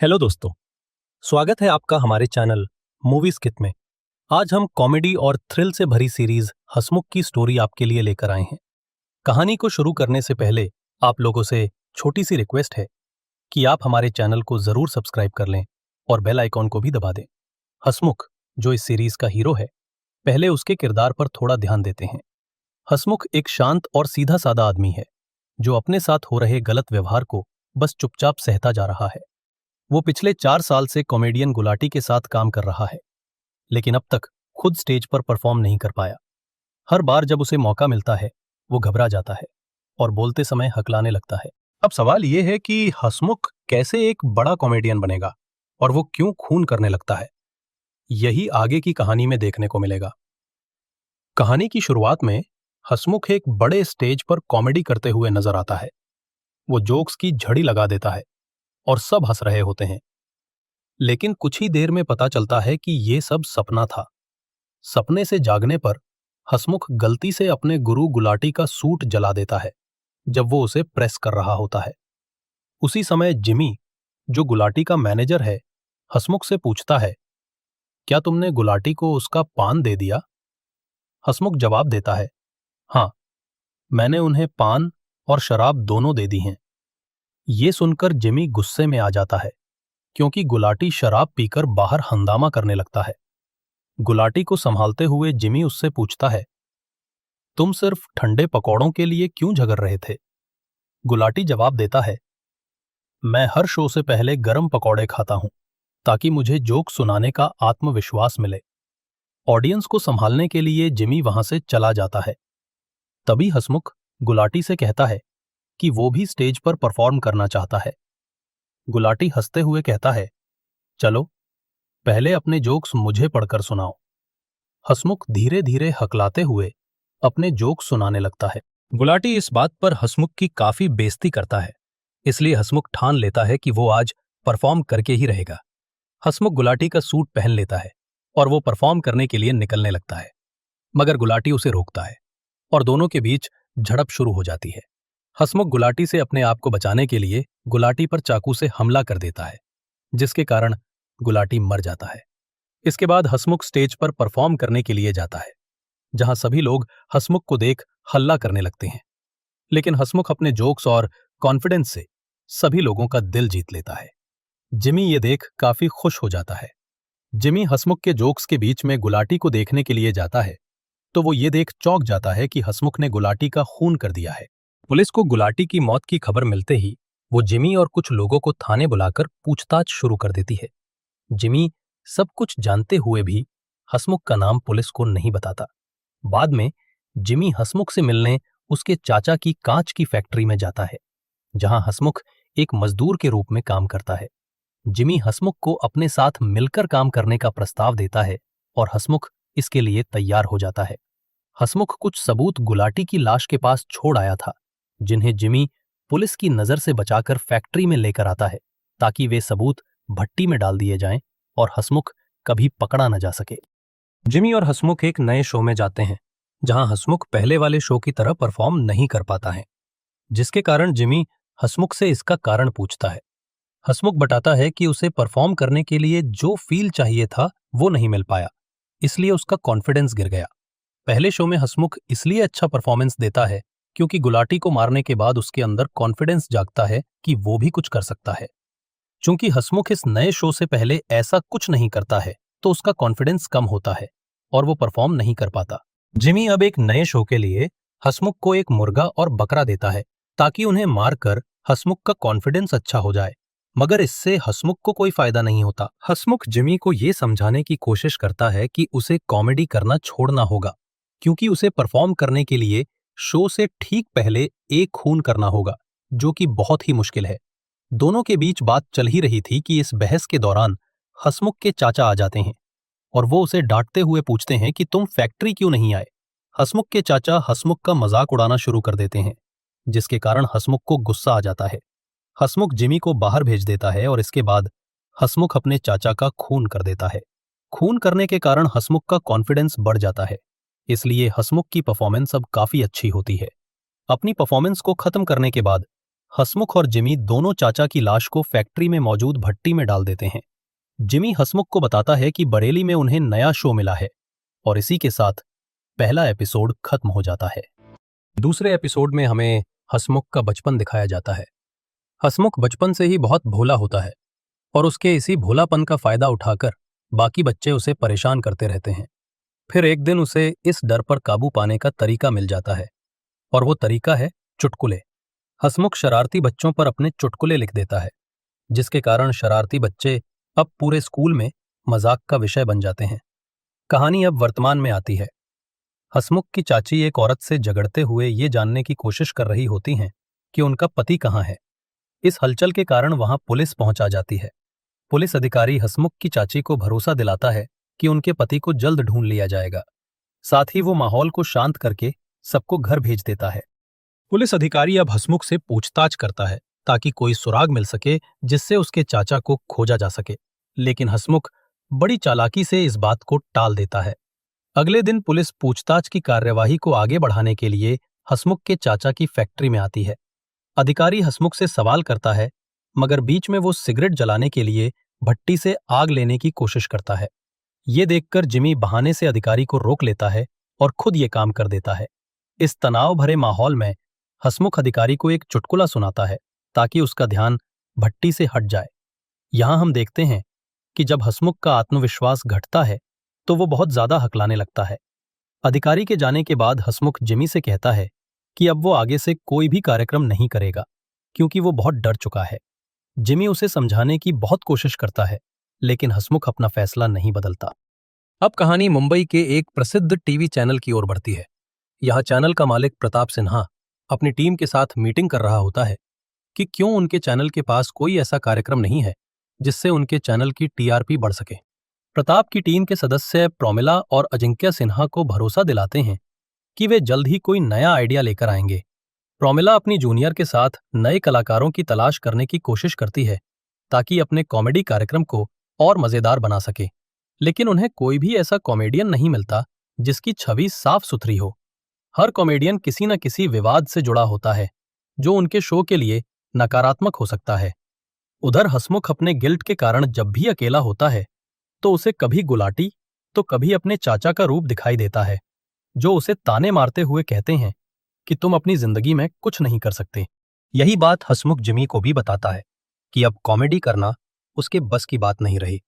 Hello दोस्तों, स्वागत है आपका हमारे चैनल मूवीज किट में। आज हम कॉमेडी और थ्रिल से भरी सीरीज हंसमुख की स्टोरी आपके लिए लेकर आए हैं। कहानी को शुरू करने से पहले आप लोगों से छोटी सी रिक्वेस्ट है कि आप हमारे चैनल को जरूर सब्सक्राइब कर लें और बेल आइकॉन को भी दबा दें। हंसमुख, जो इस सीरीज का हीरो है, पहले उसके किरदार पर थोड़ा ध्यान देते हैं। हंसमुख एक शांत और सीधा साधा आदमी है जो अपने साथ हो रहे गलत व्यवहार को बस चुपचाप सहता जा रहा है। वो पिछले 4 साल से कॉमेडियन गुलाटी के साथ काम कर रहा है, लेकिन अब तक खुद स्टेज पर परफॉर्म नहीं कर पाया। हर बार जब उसे मौका मिलता है, वो घबरा जाता है और बोलते समय हकलाने लगता है। अब सवाल ये है कि हंसमुख कैसे एक बड़ा कॉमेडियन बनेगा और वो क्यों खून करने लगता है। यही आगे की कहानी में देखने को मिलेगा। कहानी की शुरुआत में हंसमुख एक बड़े स्टेज पर कॉमेडी करते हुए नजर आता है। वो जोक्स की झड़ी लगा देता है और सब हंस रहे होते हैं। लेकिन कुछ ही देर में पता चलता है कि ये सब सपना था। सपने से जागने पर हंसमुख गलती से अपने गुरु गुलाटी का सूट जला देता है जब वो उसे प्रेस कर रहा होता है। उसी समय जिमी, जो गुलाटी का मैनेजर है, हंसमुख से पूछता है, क्या तुमने गुलाटी को उसका पान दे दिया? हंसमुख जवाब देता है, हाँ, मैंने उन्हें पान और शराब दोनों दे दी हैं। ये सुनकर जिमी गुस्से में आ जाता है क्योंकि गुलाटी शराब पीकर बाहर हंगामा करने लगता है। गुलाटी को संभालते हुए जिमी उससे पूछता है, तुम सिर्फ ठंडे पकौड़ों के लिए क्यों झगड़ रहे थे? गुलाटी जवाब देता है, मैं हर शो से पहले गरम पकौड़े खाता हूं ताकि मुझे जोक सुनाने का आत्मविश्वास मिले। ऑडियंस को संभालने के लिए जिमी वहां से चला जाता है। तभी हंसमुख गुलाटी से कहता है कि वो भी स्टेज पर परफॉर्म करना चाहता है। गुलाटी हंसते हुए कहता है, चलो, पहले अपने जोक्स मुझे पढ़कर सुनाओ। हंसमुख धीरे धीरे हकलाते हुए अपने जोक सुनाने लगता है। गुलाटी इस बात पर हंसमुख की काफी बेइज्जती करता है, इसलिए हंसमुख ठान लेता है कि वो आज परफॉर्म करके ही रहेगा। हंसमुख गुलाटी का सूट पहन लेता है और वो परफॉर्म करने के लिए निकलने लगता है, मगर गुलाटी उसे रोकता है और दोनों के बीच झड़प शुरू हो जाती है। हंसमुख गुलाटी से अपने आप को बचाने के लिए गुलाटी पर चाकू से हमला कर देता है, जिसके कारण गुलाटी मर जाता है। इसके बाद हंसमुख स्टेज पर परफॉर्म करने के लिए जाता है, जहां सभी लोग हंसमुख को देख हल्ला करने लगते हैं। लेकिन हंसमुख अपने जोक्स और कॉन्फिडेंस से सभी लोगों का दिल जीत लेता है। जिमी ये देख काफी खुश हो जाता है। जिमी हंसमुख के जोक्स के बीच में गुलाटी को देखने के लिए जाता है, तो वो ये देख चौंक जाता है कि हंसमुख ने गुलाटी का खून कर दिया है। पुलिस को गुलाटी की मौत की खबर मिलते ही वो जिमी और कुछ लोगों को थाने बुलाकर पूछताछ शुरू कर देती है। जिमी सब कुछ जानते हुए भी हंसमुख का नाम पुलिस को नहीं बताता। बाद में जिमी हंसमुख से मिलने उसके चाचा की कांच की फैक्ट्री में जाता है, जहां हंसमुख एक मजदूर के रूप में काम करता है। जिमी हंसमुख को अपने साथ मिलकर काम करने का प्रस्ताव देता है और हंसमुख इसके लिए तैयार हो जाता है। हंसमुख कुछ सबूत गुलाटी की लाश के पास छोड़ आया था, जिन्हें जिमी पुलिस की नजर से बचाकर फैक्ट्री में लेकर आता है, ताकि वे सबूत भट्टी में डाल दिए जाएं और हंसमुख कभी पकड़ा न जा सके। जिमी और हंसमुख एक नए शो में जाते हैं, जहां हंसमुख पहले वाले शो की तरह परफॉर्म नहीं कर पाता है, जिसके कारण जिमी हंसमुख से इसका कारण पूछता है। हंसमुख बताता है कि उसे परफॉर्म करने के लिए जो फील चाहिए था वो नहीं मिल पाया, इसलिए उसका कॉन्फिडेंस गिर गया। पहले शो में हंसमुख इसलिए अच्छा परफॉर्मेंस देता है क्योंकि गुलाटी को मारने के बाद उसके अंदर कॉन्फिडेंस जागता है कि वो भी कुछ कर सकता है। चूंकि हंसमुख इस नए शो से पहले ऐसा कुछ नहीं करता है, तो उसका कॉन्फिडेंस कम होता है और वो परफॉर्म नहीं कर पाता। जिमी अब एक नए शो के लिए हंसमुख को एक मुर्गा और बकरा देता है ताकि उन्हें मारकर हंसमुख का कॉन्फिडेंस अच्छा हो जाए, मगर इससे हंसमुख को कोई फायदा नहीं होता। हंसमुख जिमी को ये समझाने की कोशिश करता है कि उसे कॉमेडी करना छोड़ना होगा, क्योंकि उसे परफॉर्म करने के लिए शो से ठीक पहले एक खून करना होगा, जो कि बहुत ही मुश्किल है। दोनों के बीच बात चल ही रही थी कि इस बहस के दौरान हंसमुख के चाचा आ जाते हैं और वो उसे डांटते हुए पूछते हैं कि तुम फैक्ट्री क्यों नहीं आए। हंसमुख के चाचा हंसमुख का मजाक उड़ाना शुरू कर देते हैं, जिसके कारण हंसमुख को गुस्सा आ जाता है। हंसमुख जिमी को बाहर भेज देता है और इसके बाद हंसमुख अपने चाचा का खून कर देता है। खून करने के कारण हंसमुख का कॉन्फिडेंस बढ़ जाता है, इसलिए हंसमुख की परफॉर्मेंस अब काफी अच्छी होती है। अपनी परफॉर्मेंस को खत्म करने के बाद हसमुख और जिमी दोनों चाचा की लाश को फैक्ट्री में मौजूद भट्टी में डाल देते हैं। जिमी हसमुख को बताता है कि बरेली में उन्हें नया शो मिला है और इसी के साथ पहला एपिसोड खत्म हो जाता है। दूसरे एपिसोड में हमें हसमुख का बचपन दिखाया जाता है। हसमुख बचपन से ही बहुत भोला होता है और उसके इसी भोलापन का फायदा उठाकर बाकी बच्चे उसे परेशान करते रहते हैं। फिर एक दिन उसे इस डर पर काबू पाने का तरीका मिल जाता है और वो तरीका है चुटकुले। हसमुख शरारती बच्चों पर अपने चुटकुले लिख देता है, जिसके कारण शरारती बच्चे अब पूरे स्कूल में मजाक का विषय बन जाते हैं। कहानी अब वर्तमान में आती है। हसमुख की चाची एक औरत से झगड़ते हुए ये जानने की कोशिश कर रही होती हैं कि उनका पति कहाँ है। इस हलचल के कारण वहां पुलिस पहुंच आ जाती है। पुलिस अधिकारी हसमुख की चाची को भरोसा दिलाता है कि उनके पति को जल्द ढूंढ लिया जाएगा। साथ ही वो माहौल को शांत करके सबको घर भेज देता है। पुलिस अधिकारी अब हसमुख से पूछताछ करता है ताकि कोई सुराग मिल सके जिससे उसके चाचा को खोजा जा सके, लेकिन हसमुख बड़ी चालाकी से इस बात को टाल देता है। अगले दिन पुलिस पूछताछ की कार्यवाही को आगे बढ़ाने के लिए हसमुख के चाचा की फैक्ट्री में आती है। अधिकारी हसमुख से सवाल करता है, मगर बीच में वो सिगरेट जलाने के लिए भट्टी से आग लेने की कोशिश करता है। ये देखकर जिमी बहाने से अधिकारी को रोक लेता है और खुद ये काम कर देता है। इस तनाव भरे माहौल में हसमुख अधिकारी को एक चुटकुला सुनाता है ताकि उसका ध्यान भट्टी से हट जाए। यहां हम देखते हैं कि जब हसमुख का आत्मविश्वास घटता है तो वो बहुत ज्यादा हकलाने लगता है। अधिकारी के जाने के बाद हसमुख जिमी से कहता है कि अब वो आगे से कोई भी कार्यक्रम नहीं करेगा क्योंकि वो बहुत डर चुका है। जिमी उसे समझाने की बहुत कोशिश करता है, लेकिन हसमुख अपना फैसला नहीं बदलता। अब कहानी मुंबई के एक प्रसिद्ध टीवी चैनल की ओर बढ़ती है। यह चैनल का मालिक प्रताप सिन्हा अपनी टीम के साथ मीटिंग कर रहा होता है कि क्यों उनके चैनल के पास कोई ऐसा कार्यक्रम नहीं है जिससे उनके चैनल की टीआरपी बढ़ सके। प्रताप की टीम के सदस्य प्रोमिला और अजिंक्य सिन्हा को भरोसा दिलाते हैं कि वे जल्द ही कोई नया आइडिया लेकर आएंगे। प्रोमिला अपनी जूनियर के साथ नए कलाकारों की तलाश करने की कोशिश करती है ताकि अपने कॉमेडी कार्यक्रम को और मजेदार बना सके, लेकिन उन्हें कोई भी ऐसा कॉमेडियन नहीं मिलता जिसकी छवि साफ सुथरी हो। हर कॉमेडियन किसी न किसी विवाद से जुड़ा होता है जो उनके शो के लिए नकारात्मक हो सकता है। उधर हसमुख अपने गिल्ट के कारण जब भी अकेला होता है तो उसे कभी गुलाटी तो कभी अपने चाचा का रूप दिखाई देता है, जो उसे ताने मारते हुए कहते हैं कि तुम अपनी जिंदगी में कुछ नहीं कर सकते। यही बात हसमुख जिमी को भी बताता है कि अब कॉमेडी करना उसके बस की बात नहीं रही।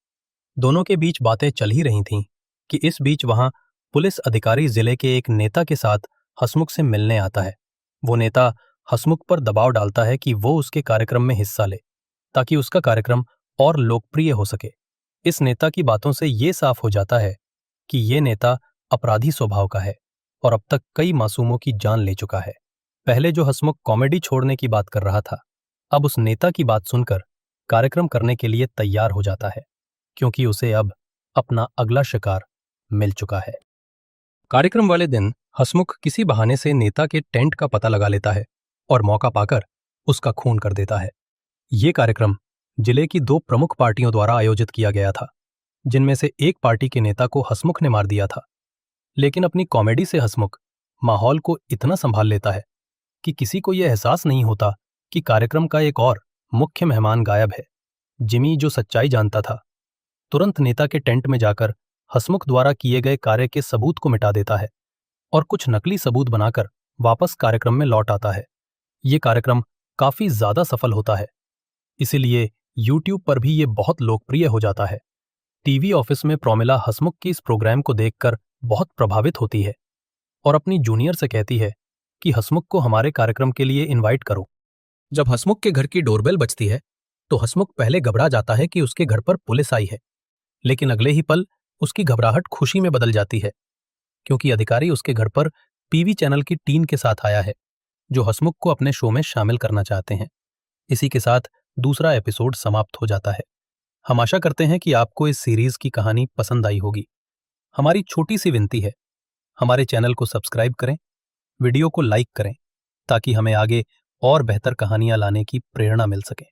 दोनों के बीच बातें चल ही रही थीं कि इस बीच वहां पुलिस अधिकारी जिले के एक नेता के साथ हसमुख से मिलने आता है। वो नेता हसमुख पर दबाव डालता है कि वो उसके कार्यक्रम में हिस्सा ले ताकि उसका कार्यक्रम और लोकप्रिय हो सके। इस नेता की बातों से ये साफ हो जाता है कि ये नेता अपराधी स्वभाव का है और अब तक कई मासूमों की जान ले चुका है। पहले जो हसमुख कॉमेडी छोड़ने की बात कर रहा था, अब उस नेता की बात सुनकर कार्यक्रम करने के लिए तैयार हो जाता है, क्योंकि उसे अब अपना अगला शिकार मिल चुका है। कार्यक्रम वाले दिन हसमुख किसी बहाने से नेता के टेंट का पता लगा लेता है और मौका पाकर उसका खून कर देता है। ये कार्यक्रम जिले की 2 प्रमुख पार्टियों द्वारा आयोजित किया गया था, जिनमें से एक पार्टी के नेता को हसमुख ने मार दिया था, लेकिन अपनी कॉमेडी से हसमुख माहौल को इतना संभाल लेता है कि किसी को यह एहसास नहीं होता कि कार्यक्रम का एक और मुख्य मेहमान गायब है। जिमी, जो सच्चाई जानता था, तुरंत नेता के टेंट में जाकर हसमुख द्वारा किए गए कार्य के सबूत को मिटा देता है और कुछ नकली सबूत बनाकर वापस कार्यक्रम में लौट आता है। ये कार्यक्रम काफी ज्यादा सफल होता है, इसीलिए यूट्यूब पर भी ये बहुत लोकप्रिय हो जाता है। टीवी ऑफिस में प्रोमिला हसमुख की इस प्रोग्राम को देखकर बहुत प्रभावित होती है और अपनी जूनियर से कहती है कि हसमुख को हमारे कार्यक्रम के लिए इनवाइट करो। जब हसमुख के घर की डोरबेल बजती है तो हसमुख पहले घबरा जाता है कि उसके घर पर पुलिस आई है, लेकिन अगले ही पल उसकी घबराहट खुशी में बदल जाती है क्योंकि अधिकारी उसके घर पर पीवी चैनल की टीम के साथ आया है जो हसमुख को अपने शो में शामिल करना चाहते हैं। इसी के साथ दूसरा एपिसोड समाप्त हो जाता है। हम आशा करते हैं कि आपको इस सीरीज की कहानी पसंद आई होगी। हमारी छोटी सी विनती है, हमारे चैनल को सब्सक्राइब करें, वीडियो को लाइक करें ताकि हमें आगे और बेहतर कहानियां लाने की प्रेरणा मिल सके।